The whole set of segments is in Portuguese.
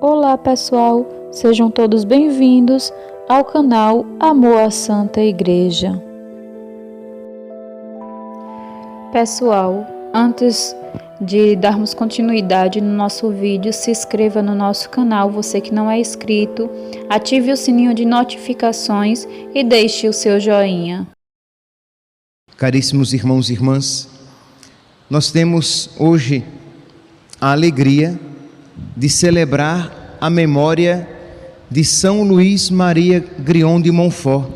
Olá pessoal, sejam todos bem-vindos ao canal Amor à Santa Igreja. Pessoal, antes de darmos continuidade no nosso vídeo, se inscreva no nosso canal, você que não é inscrito, ative o sininho de notificações e deixe o seu joinha. Caríssimos irmãos e irmãs, nós temos hoje a alegria de celebrar a memória de São Luís Maria Grion de Montfort.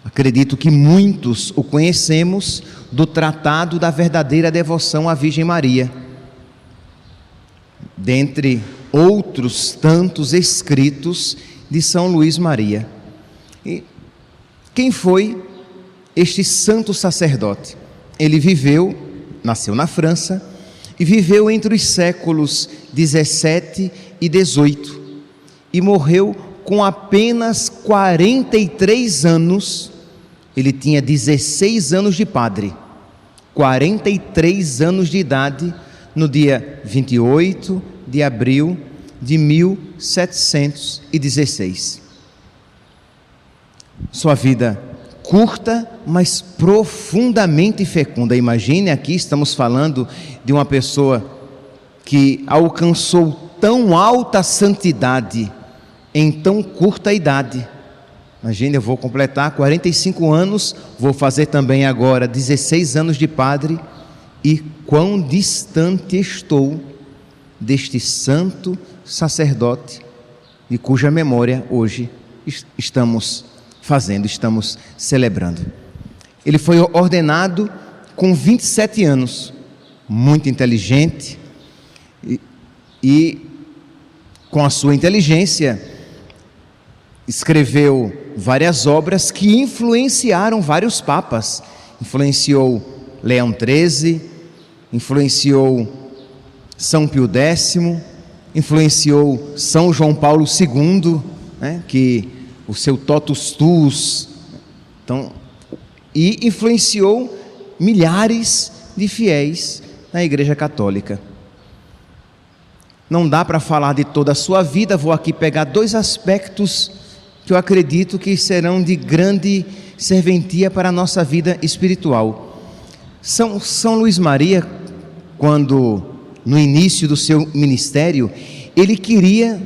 Acredito que muitos o conhecemos do Tratado da Verdadeira Devoção à Virgem Maria, dentre outros tantos escritos de São Luís Maria. E quem foi este santo sacerdote? Ele nasceu na França e viveu entre os séculos 17 e 18 e morreu com apenas 43 anos. Ele tinha 16 anos de padre, 43 anos de idade, no dia 28 de abril de 1716. Sua vida curta, mas profundamente fecunda. Imagine, aqui estamos falando de uma pessoa que alcançou tão alta santidade em tão curta idade. Imagine, eu vou completar 45 anos, vou fazer também agora 16 anos de padre, e quão distante estou deste santo sacerdote, de cuja memória hoje estamos celebrando. Ele foi ordenado com 27 anos, muito inteligente, e com a sua inteligência escreveu várias obras que influenciaram vários papas. Influenciou Leão XIII, influenciou São Pio X, influenciou São João Paulo II, que o seu Totus Tuus, e influenciou milhares de fiéis na Igreja Católica. Não dá para falar de toda a sua vida, vou aqui pegar dois aspectos que eu acredito que serão de grande serventia para a nossa vida espiritual. São Luís Maria, quando no início do seu ministério,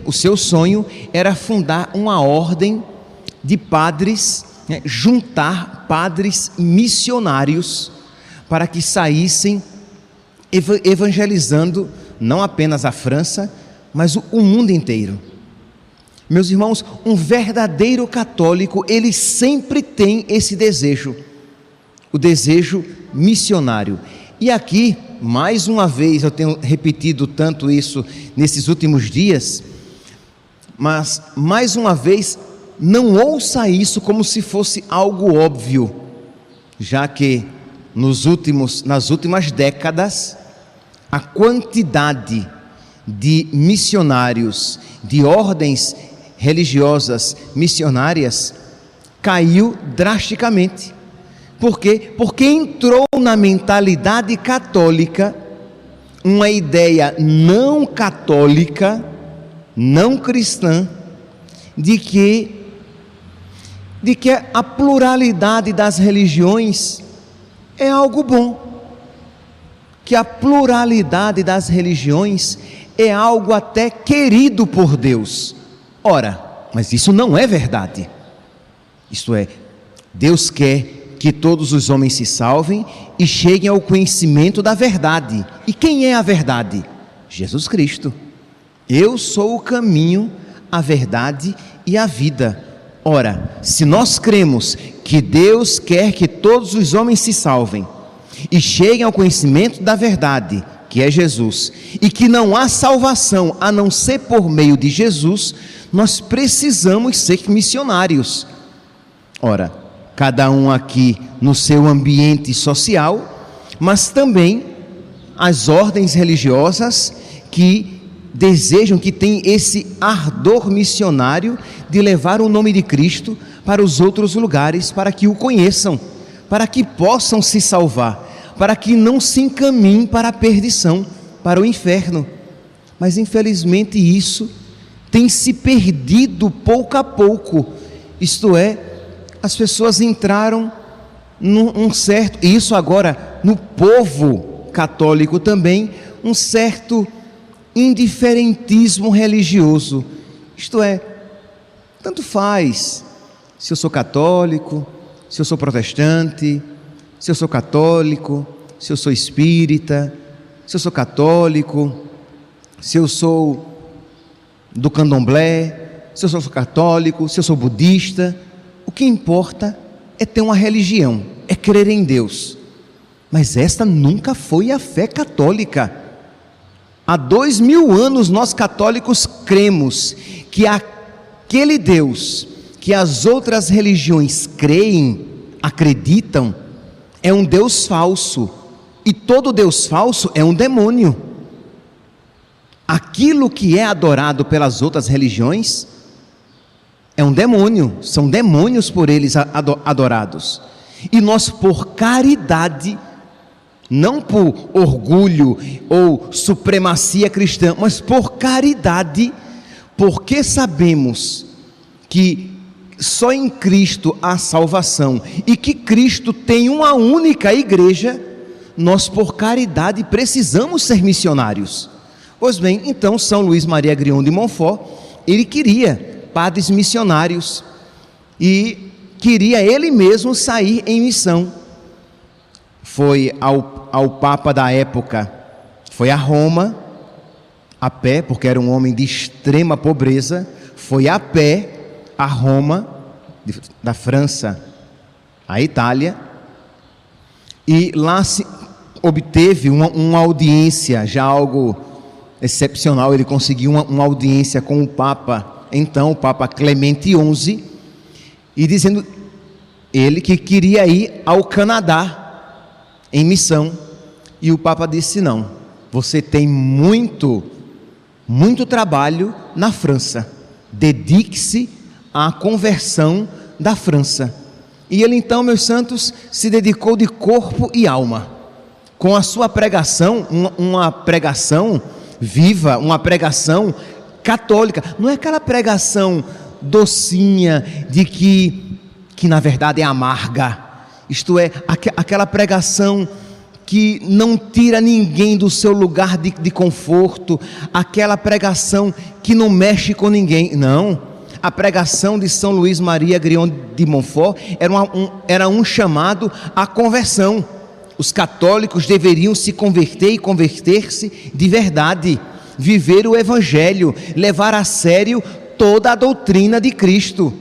o seu sonho era fundar uma ordem de padres, juntar padres missionários para que saíssem evangelizando não apenas a França, mas o mundo inteiro. Meus irmãos, um verdadeiro católico, ele sempre tem esse desejo, o desejo missionário. E aqui, mais uma vez, eu tenho repetido tanto isso nesses últimos dias, mas mais uma vez, não ouça isso como se fosse algo óbvio, já que nas últimas décadas, a quantidade de missionários, de ordens religiosas missionárias, caiu drasticamente. Por quê? Porque entrou na mentalidade católica uma ideia não católica, não cristã, de que a pluralidade das religiões é algo bom, que a pluralidade das religiões é algo até querido por Deus. Ora, mas isso não é verdade. Isto é, Deus quer que todos os homens se salvem e cheguem ao conhecimento da verdade. E quem é a verdade? Jesus Cristo. Eu sou o caminho, a verdade e a vida. Ora, se nós cremos que Deus quer que todos os homens se salvem e cheguem ao conhecimento da verdade, que é Jesus, e que não há salvação a não ser por meio de Jesus, nós precisamos ser missionários. Ora, cada um aqui no seu ambiente social, mas também as ordens religiosas que desejam, que têm esse ardor missionário de levar o nome de Cristo para os outros lugares, para que o conheçam, para que possam se salvar, para que não se encaminhem para a perdição, para o inferno. Mas infelizmente isso tem se perdido pouco a pouco. Isto é, as pessoas entraram num certo, e isso agora no povo católico também, um certo indiferentismo religioso. Isto é, tanto faz se eu sou católico, se eu sou protestante, se eu sou católico, se eu sou espírita, se eu sou católico, se eu sou do candomblé, se eu sou católico, se eu sou budista. O que importa é ter uma religião, é crer em Deus. Mas esta nunca foi a fé católica. Há 2000 anos nós católicos cremos que aquele Deus que as outras religiões creem, acreditam, é um Deus falso. E todo Deus falso é um demônio. Aquilo que é adorado pelas outras religiões é um demônio, são demônios por eles adorados. E nós, por caridade, não por orgulho ou supremacia cristã, mas por caridade, porque sabemos que só em Cristo há salvação e que Cristo tem uma única igreja, nós por caridade precisamos ser missionários. Pois bem, então São Luís Maria Grignion de Montfort, ele queria padres missionários e queria ele mesmo sair em missão. Foi ao Papa da época, foi a Roma, a pé, porque era um homem de extrema pobreza, foi a pé a Roma, da França à Itália, e lá se obteve uma audiência, já algo excepcional. Ele conseguiu uma audiência com o Papa, então o Papa Clemente XI, e dizendo ele que queria ir ao Canadá em missão, e o Papa disse: não, você tem muito trabalho na França, dedique-se à conversão da França. E ele então, meus santos, se dedicou de corpo e alma, com a sua pregação, uma pregação viva, uma pregação católica. Não é aquela pregação docinha, de que na verdade é amarga, isto é, aquela pregação que não tira ninguém do seu lugar de conforto, aquela pregação que não mexe com ninguém. Não, a pregação de São Luís Maria Grignion de Montfort era um chamado à conversão. Os católicos deveriam se converter e converter-se de verdade, viver o Evangelho, levar a sério toda a doutrina de Cristo,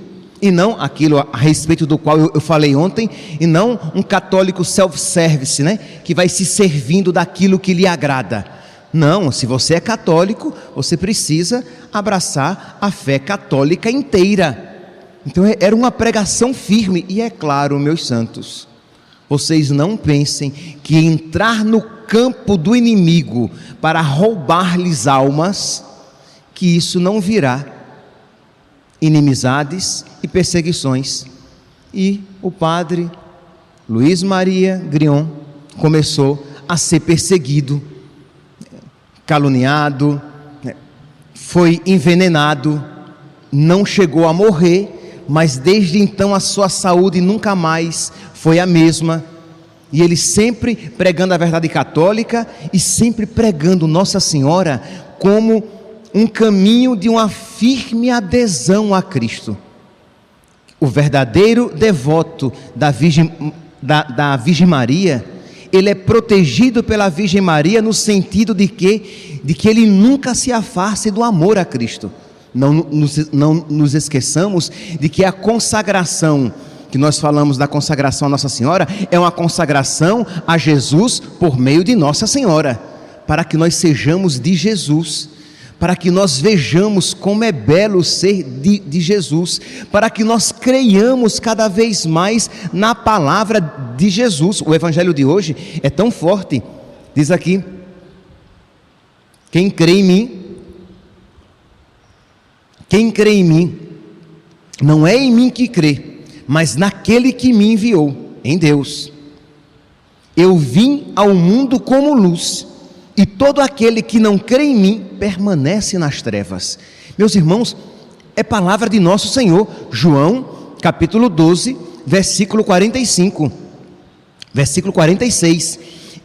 e não aquilo a respeito do qual eu falei ontem, e não um católico self-service, né? Que vai se servindo daquilo que lhe agrada. Não, se você é católico, você precisa abraçar a fé católica inteira. Então era uma pregação firme. E é claro, meus santos, vocês não pensem que entrar no campo do inimigo para roubar-lhes almas, que isso não virá inimizades e perseguições. E o padre Luís Maria Grignion começou a ser perseguido, caluniado, foi envenenado, não chegou a morrer, mas desde então a sua saúde nunca mais foi a mesma. E ele sempre pregando a verdade católica e sempre pregando Nossa Senhora como um caminho de uma firme adesão a Cristo. O verdadeiro devoto da Virgem Maria, ele é protegido pela Virgem Maria no sentido de que ele nunca se afaste do amor a Cristo. Não nos esqueçamos de que a consagração, que nós falamos da consagração a Nossa Senhora, é uma consagração a Jesus por meio de Nossa Senhora, para que nós sejamos de Jesus, para que nós vejamos como é belo ser de Jesus, para que nós creiamos cada vez mais na palavra de Jesus. O evangelho de hoje é tão forte, diz aqui: quem crê em mim, não é em mim que crê, mas naquele que me enviou, em Deus. Eu vim ao mundo como luz, e todo aquele que não crê em mim permanece nas trevas. Meus irmãos, é palavra de nosso Senhor, João capítulo 12, versículo 45, versículo 46.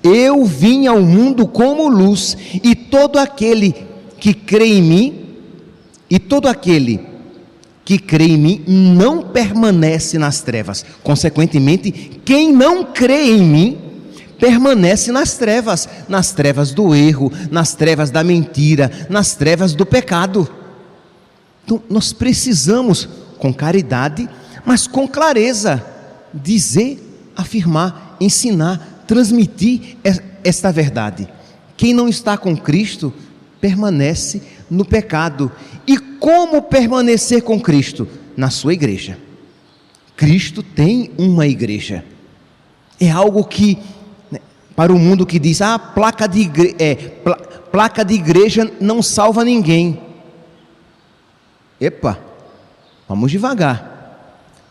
Eu vim ao mundo como luz, e todo aquele que crê em mim, não permanece nas trevas. Consequentemente, quem não crê em mim, permanece nas trevas do erro, nas trevas da mentira, nas trevas do pecado. Então, nós precisamos, com caridade, mas com clareza, dizer, afirmar, ensinar, transmitir esta verdade. Quem não está com Cristo, permanece no pecado. E como permanecer com Cristo? Na sua igreja. Cristo tem uma igreja. É algo que, para o mundo que diz, placa de igreja não salva ninguém. Epa, vamos devagar.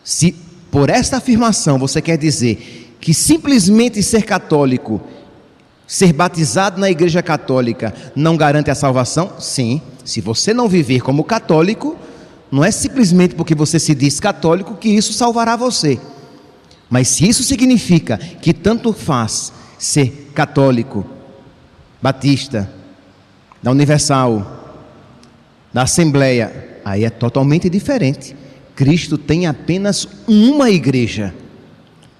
Se por esta afirmação você quer dizer que simplesmente ser católico, ser batizado na igreja católica não garante a salvação? Sim, se você não viver como católico, não é simplesmente porque você se diz católico que isso salvará você. Mas se isso significa que tanto faz ser católico, batista, da Universal, da Assembleia, aí é totalmente diferente. Cristo tem apenas uma igreja.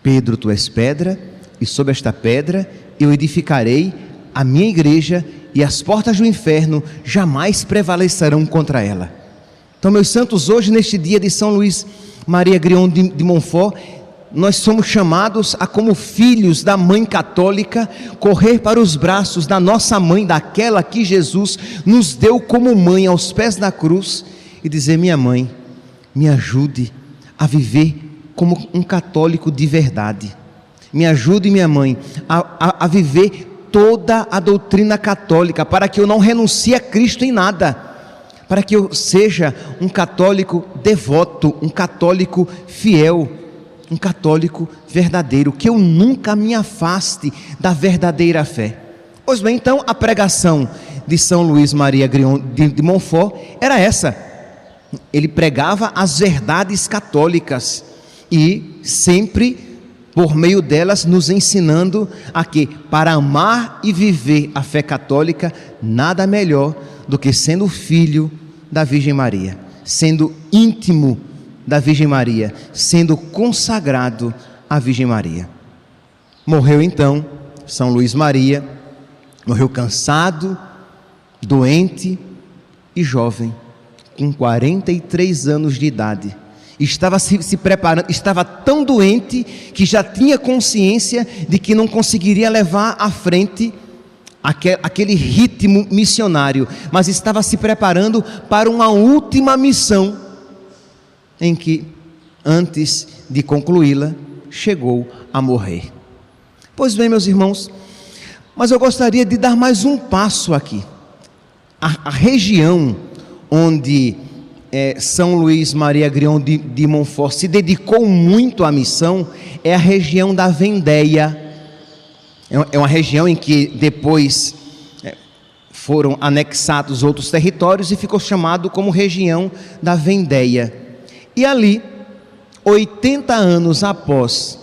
Pedro, tu és pedra, e sobre esta pedra eu edificarei a minha igreja, e as portas do inferno jamais prevalecerão contra ela. Então, meus santos, hoje neste dia de São Luís Maria Grion de Montfort, nós somos chamados a, como filhos da mãe católica, correr para os braços da nossa mãe, daquela que Jesus nos deu como mãe aos pés da cruz, e dizer: minha mãe, me ajude a viver como um católico de verdade. Me ajude, minha mãe, a viver toda a doutrina católica, para que eu não renuncie a Cristo em nada, para que eu seja um católico devoto, um católico fiel, um católico verdadeiro, que eu nunca me afaste da verdadeira fé. Pois bem, então a pregação de São Luís Maria Grion de Montfort era essa. Ele pregava as verdades católicas e sempre por meio delas nos ensinando a que, para amar e viver a fé católica, nada melhor do que sendo filho da Virgem Maria, sendo íntimo da Virgem Maria, sendo consagrado à Virgem Maria. Morreu então São Luís Maria, morreu cansado, doente e jovem, com 43 anos de idade. Estava se preparando, estava tão doente que já tinha consciência de que não conseguiria levar à frente aquele ritmo missionário, mas estava se preparando para uma última missão, em que, antes de concluí-la, chegou a morrer. Pois bem, meus irmãos, mas eu gostaria de dar mais um passo aqui. A região onde São Luís Maria Grion de Montfort se dedicou muito à missão é a região da Vendéia. É uma região em que depois foram anexados outros territórios e ficou chamado como região da Vendéia. E ali, 80 anos após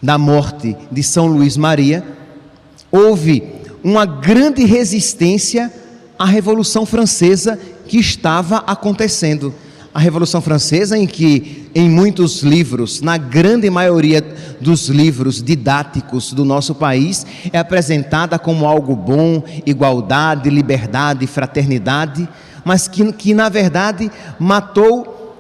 da morte de São Luís Maria, houve uma grande resistência à Revolução Francesa que estava acontecendo. A Revolução Francesa, em que em muitos livros, na grande maioria dos livros didáticos do nosso país, é apresentada como algo bom, igualdade, liberdade, fraternidade, mas que na verdade matou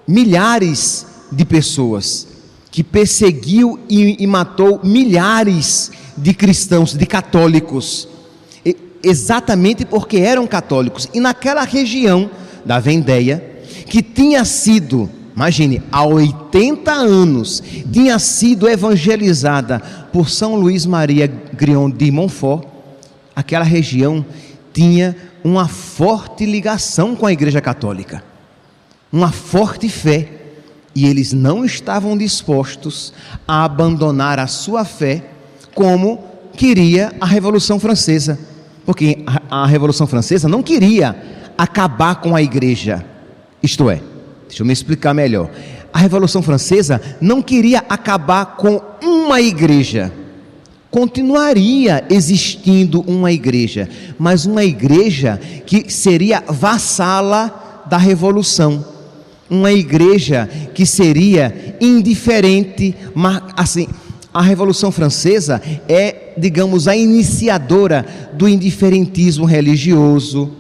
milhares de pessoas, que perseguiu e matou milhares de cristãos, de católicos, exatamente porque eram católicos. E naquela região da Vendéia, que tinha sido, imagine, há 80 anos, tinha sido evangelizada por São Luís Maria Grion de Montfort, aquela região tinha uma forte ligação com a Igreja Católica, uma forte fé, e eles não estavam dispostos a abandonar a sua fé, como queria a Revolução Francesa, porque a Revolução Francesa não queria acabar com a igreja. Isto é, deixa eu me explicar melhor. A Revolução Francesa não queria acabar com uma igreja. Continuaria existindo uma igreja, mas uma igreja que seria vassala da Revolução. Uma igreja que seria indiferente, mas assim, a Revolução Francesa é, digamos, a iniciadora do indiferentismo religioso,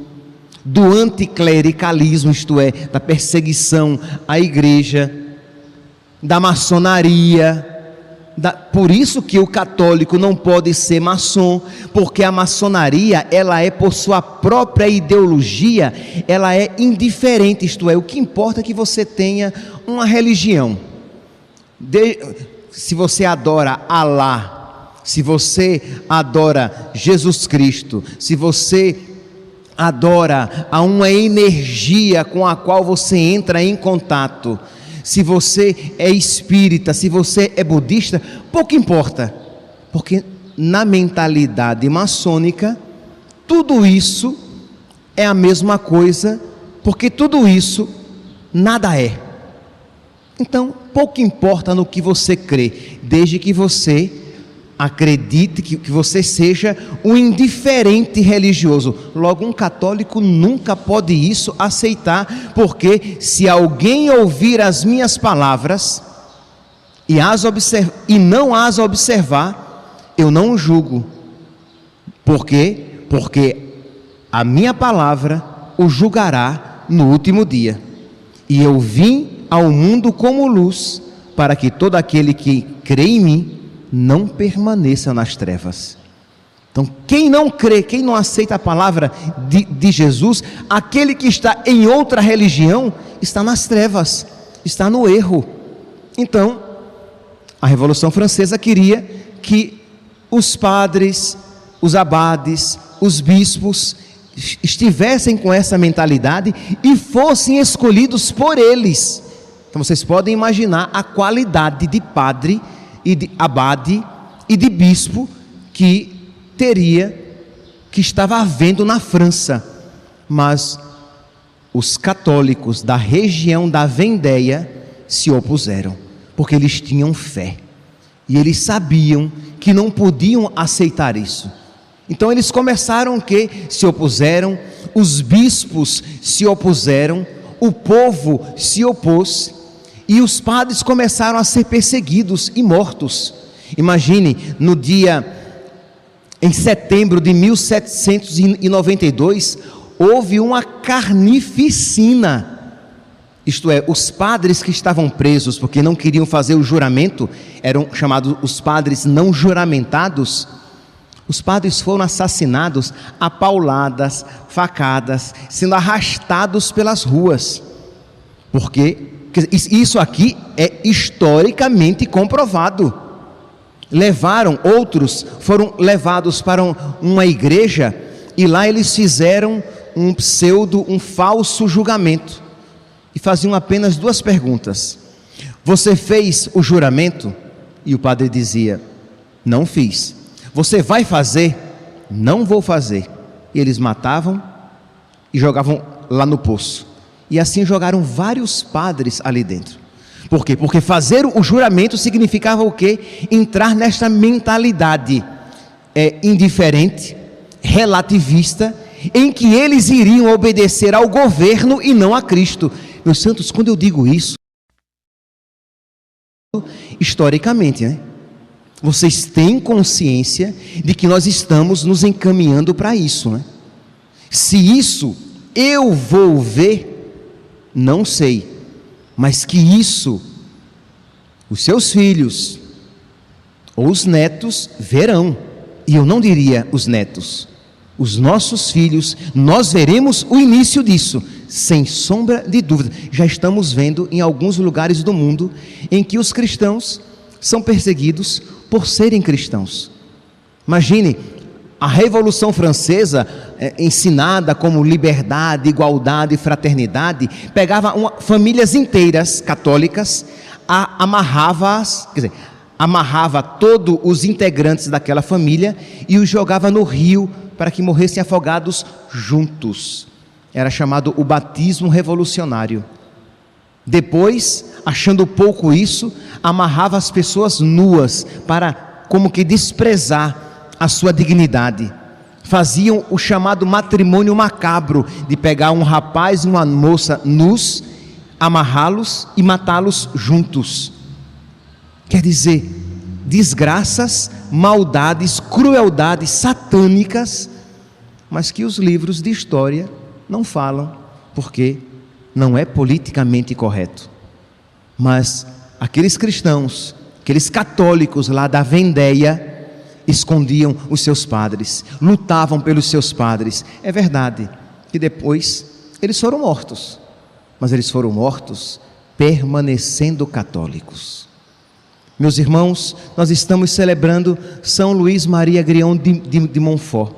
do anticlericalismo, isto é, da perseguição à igreja, da maçonaria. Por isso que o católico não pode ser maçom, porque a maçonaria, ela é, por sua própria ideologia, ela é indiferente, isto é, o que importa é que você tenha uma religião. Se você adora Alá, se você adora Jesus Cristo, se você adora a uma energia com a qual você entra em contato, se você é espírita, se você é budista, pouco importa, porque na mentalidade maçônica, tudo isso é a mesma coisa, porque tudo isso nada é. Então, pouco importa no que você crê, desde que você acredite, que você seja um indiferente religioso. Logo, um católico nunca pode isso aceitar, porque se alguém ouvir as minhas palavras e não as observar, eu não o julgo. Por quê? Porque a minha palavra o julgará no último dia. E eu vim ao mundo como luz, para que todo aquele que crê em mim não permaneça nas trevas. Então, quem não crê, quem não aceita a palavra de Jesus, aquele que está em outra religião, está nas trevas, está no erro. Então, a Revolução Francesa queria que os padres, os abades, os bispos estivessem com essa mentalidade e fossem escolhidos por eles. Então vocês podem imaginar a qualidade de padre e de abade e de bispo que estava havendo na França. Mas os católicos da região da Vendéia se opuseram, porque eles tinham fé e eles sabiam que não podiam aceitar isso. Então eles começaram se opuseram, os bispos se opuseram, o povo se opôs, e os padres começaram a ser perseguidos e mortos. Imagine, em setembro de 1792, houve uma carnificina. Isto é, os padres que estavam presos, porque não queriam fazer o juramento, eram chamados os padres não juramentados. Os padres foram assassinados a pauladas, facadas, sendo arrastados pelas ruas. Porque isso aqui é historicamente comprovado. Outros foram levados para uma igreja, e lá eles fizeram um falso julgamento, e faziam apenas duas perguntas: você fez o juramento? E o padre dizia: não fiz. Você vai fazer? Não vou fazer. E eles matavam e jogavam lá no poço. E assim jogaram vários padres ali dentro. Por quê? Porque fazer o juramento significava o quê? Entrar nesta mentalidade indiferente, relativista, em que eles iriam obedecer ao governo e não a Cristo. Meus santos, quando eu digo isso, historicamente, né? Vocês têm consciência de que nós estamos nos encaminhando para isso, né? Se isso eu vou ver, não sei, mas que isso os seus filhos ou os netos verão. E eu não diria os netos, os nossos filhos, nós veremos o início disso, sem sombra de dúvida. Já estamos vendo em alguns lugares do mundo em que os cristãos são perseguidos por serem cristãos. Imagine, a Revolução Francesa, ensinada como liberdade, igualdade e fraternidade, pegava famílias inteiras católicas, amarrava-as, amarrava todos os integrantes daquela família e os jogava no rio para que morressem afogados juntos. Era chamado o batismo revolucionário. Depois, achando pouco isso, amarrava as pessoas nuas para como que desprezar a sua dignidade. Faziam o chamado matrimônio macabro, de pegar um rapaz e uma moça nus, amarrá-los e matá-los juntos. Quer dizer, desgraças, maldades, crueldades satânicas, mas que os livros de história não falam, porque não é politicamente correto. Mas aqueles cristãos, aqueles católicos lá da Vendéia, escondiam os seus padres, lutavam pelos seus padres. É verdade que depois eles foram mortos, mas eles foram mortos permanecendo católicos. Meus irmãos, nós estamos celebrando São Luís Maria Grião de Montfort.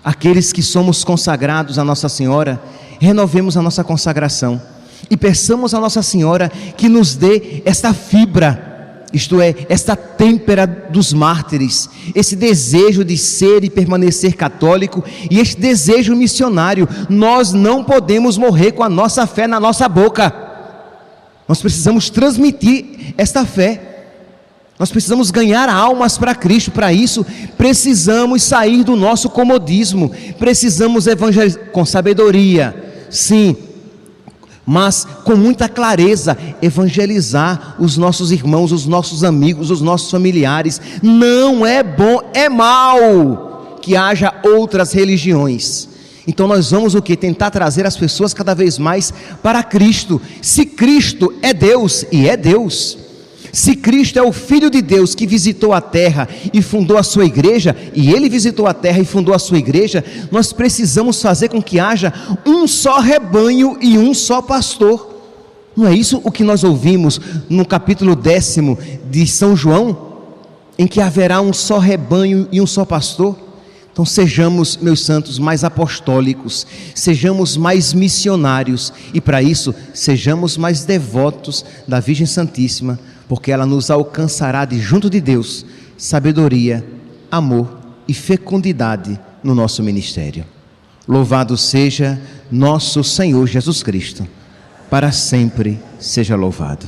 Aqueles que somos consagrados a Nossa Senhora, renovemos a nossa consagração e peçamos a Nossa Senhora que nos dê esta fibra, isto é, esta têmpera dos mártires, esse desejo de ser e permanecer católico e este desejo missionário. Nós não podemos morrer com a nossa fé na nossa boca, nós precisamos transmitir esta fé. Nós precisamos ganhar almas para Cristo. Para isso, precisamos sair do nosso comodismo, precisamos evangelizar com sabedoria, sim, mas com muita clareza, evangelizar os nossos irmãos, os nossos amigos, os nossos familiares. Não é bom, é mal que haja outras religiões. Então nós vamos o quê? Tentar trazer as pessoas cada vez mais para Cristo. Se Cristo é Deus, e é Deus, se Cristo é o Filho de Deus que visitou a terra e fundou a sua igreja, e Ele visitou a terra e fundou a sua igreja, nós precisamos fazer com que haja um só rebanho e um só pastor. Não é isso o que nós ouvimos no capítulo 10 de São João, em que haverá um só rebanho e um só pastor? Então sejamos, meus santos, mais apostólicos, sejamos mais missionários, e para isso sejamos mais devotos da Virgem Santíssima, porque ela nos alcançará de junto de Deus sabedoria, amor e fecundidade no nosso ministério. Louvado seja nosso Senhor Jesus Cristo, para sempre seja louvado.